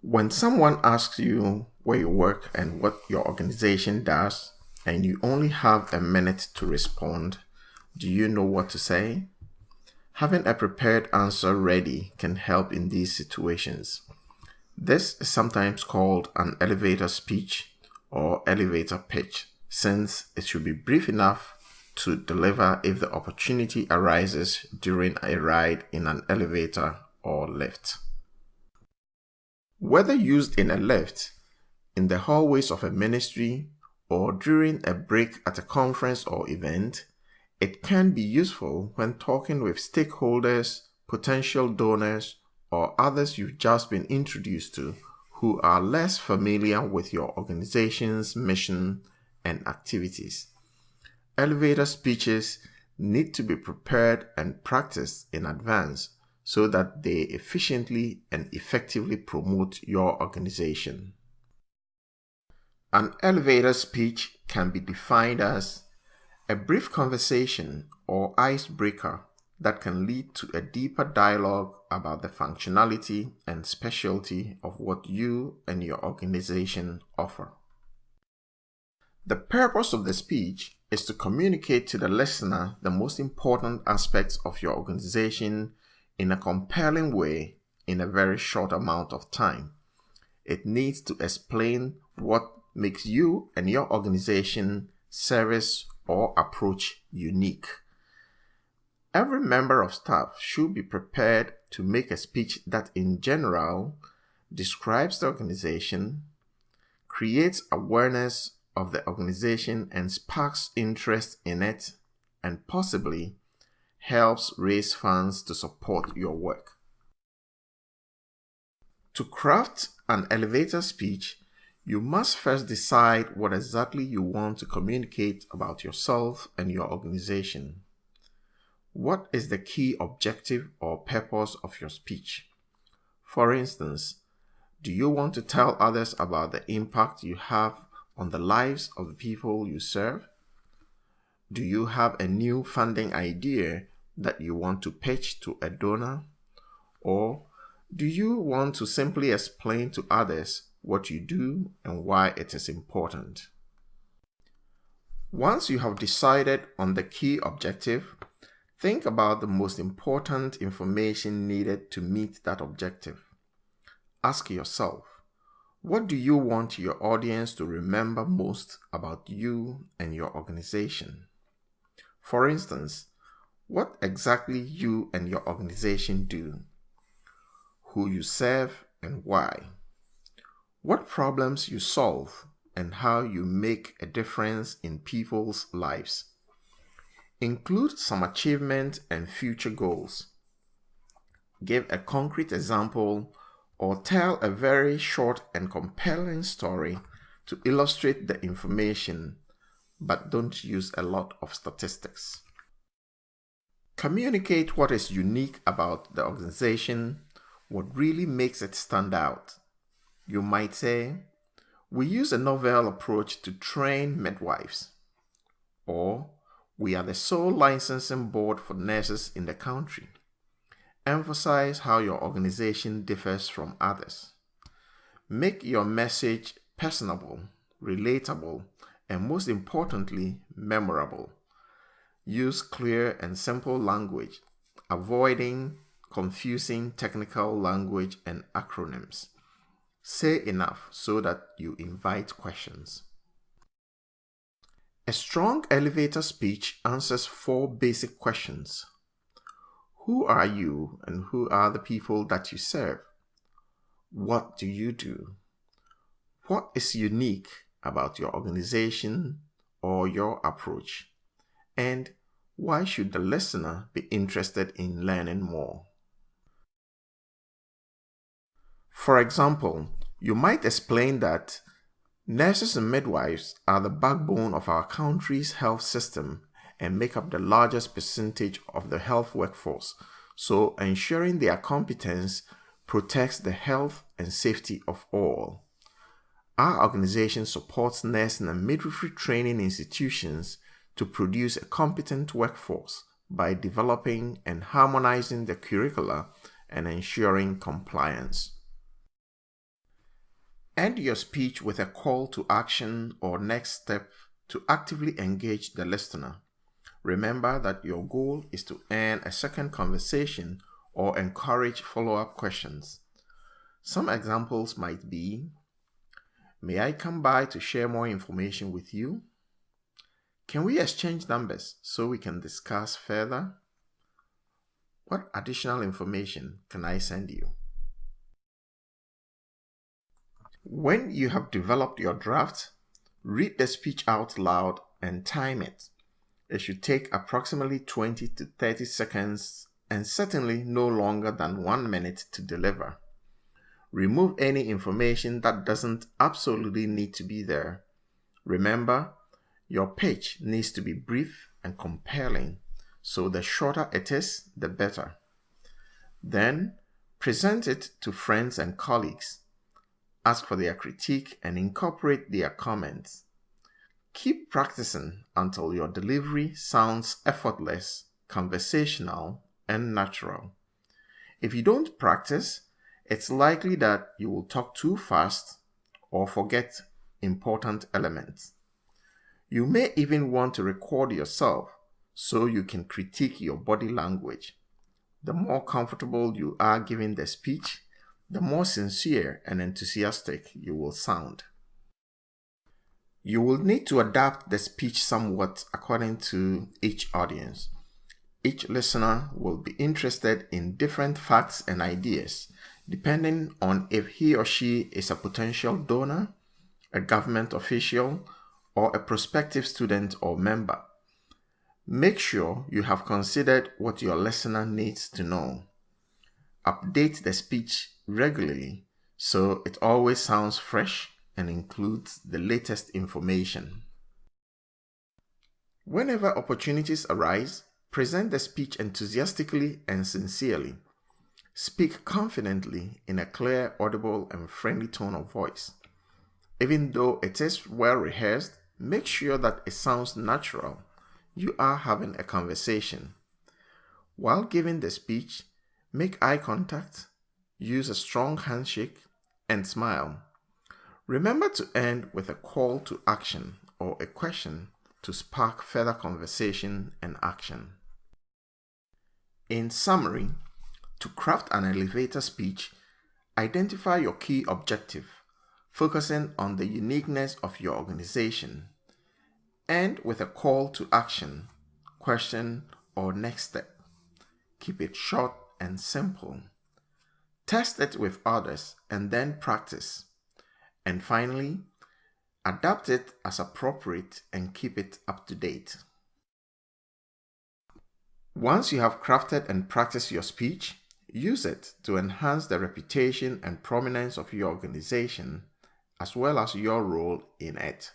When someone asks you where you work and what your organization does, and you only have a minute to respond, do you know what to say? Having a prepared answer ready can help in these situations. This is sometimes called an elevator speech or elevator pitch, since it should be brief enough to deliver if the opportunity arises during a ride in an elevator or lift. Whether used in a lift, in the hallways of a ministry, or during a break at a conference or event, it can be useful when talking with stakeholders, potential donors, or others you've just been introduced to who are less familiar with your organization's mission and activities. Elevator speeches need to be prepared and practiced in advance so that they efficiently and effectively promote your organization. An elevator speech can be defined as a brief conversation or icebreaker that can lead to a deeper dialogue about the functionality and specialty of what you and your organization offer. The purpose of the speech is to communicate to the listener the most important aspects of your organization in a compelling way in a very short amount of time. It needs to explain what makes you and your organization, service, or approach unique. Every member of staff should be prepared to make a speech that in general describes the organization, creates awareness of the organization and sparks interest in it, and possibly helps raise funds to support your work. To craft an elevator speech, you must first decide what exactly you want to communicate about yourself and your organization. What is the key objective or purpose of your speech? For instance, do you want to tell others about the impact you have on the lives of the people you serve? Do you have a new funding idea that you want to pitch to a donor? Or do you want to simply explain to others what you do and why it is important? Once you have decided on the key objective, think about the most important information needed to meet that objective. Ask yourself, what do you want your audience to remember most about you and your organization? For instance, what exactly you and your organization do, who you serve and why, what problems you solve and how you make a difference in people's lives. Include some achievement and future goals. Give a concrete example or tell a very short and compelling story to illustrate the information, but don't use a lot of statistics. Communicate what is unique about the organization, what really makes it stand out. You might say, we use a novel approach to train midwives, or we are the sole licensing board for nurses in the country. Emphasize how your organization differs from others. Make your message personable, relatable, and most importantly, memorable. Use clear and simple language, avoiding confusing technical language and acronyms. Say enough so that you invite questions. A strong elevator speech answers 4 basic questions. Who are you and who are the people that you serve? What do you do? What is unique about your organization or your approach? And why should the listener be interested in learning more? For example, you might explain that nurses and midwives are the backbone of our country's health system and make up the largest percentage of the health workforce, so ensuring their competence protects the health and safety of all. Our organization supports nursing and midwifery training institutions to produce a competent workforce by developing and harmonizing the curricula and ensuring compliance. End your speech with a call to action or next step to actively engage the listener. Remember that your goal is to earn a second conversation or encourage follow-up questions. Some examples might be, "May I come by to share more information with you? Can we exchange numbers so we can discuss further? What additional information can I send you?" When you have developed your draft, read the speech out loud and time it. It should take approximately 20 to 30 seconds and certainly no longer than 1 minute to deliver. Remove any information that doesn't absolutely need to be there. Remember, your pitch needs to be brief and compelling, so the shorter it is, the better. Then, present it to friends and colleagues. Ask for their critique and incorporate their comments. Keep practicing until your delivery sounds effortless, conversational, and natural. If you don't practice, it's likely that you will talk too fast or forget important elements. You may even want to record yourself so you can critique your body language. The more comfortable you are giving the speech, the more sincere and enthusiastic you will sound. You will need to adapt the speech somewhat according to each audience. Each listener will be interested in different facts and ideas, depending on if he or she is a potential donor, a government official, or a prospective student or member. Make sure you have considered what your listener needs to know. Update the speech regularly so it always sounds fresh and includes the latest information. Whenever opportunities arise, present the speech enthusiastically and sincerely. Speak confidently in a clear, audible, and friendly tone of voice. Even though it is well rehearsed, make sure that it sounds natural. You are having a conversation. While giving the speech, make eye contact, use a strong handshake, and smile. Remember to end with a call to action or a question to spark further conversation and action. In summary, to craft an elevator speech, identify your key objective, focusing on the uniqueness of your organization. End with a call to action, question, or next step. Keep it short and simple. Test it with others and then practice. And finally, adapt it as appropriate and keep it up to date. Once you have crafted and practiced your speech, use it to enhance the reputation and prominence of your organization, as well as your role in it.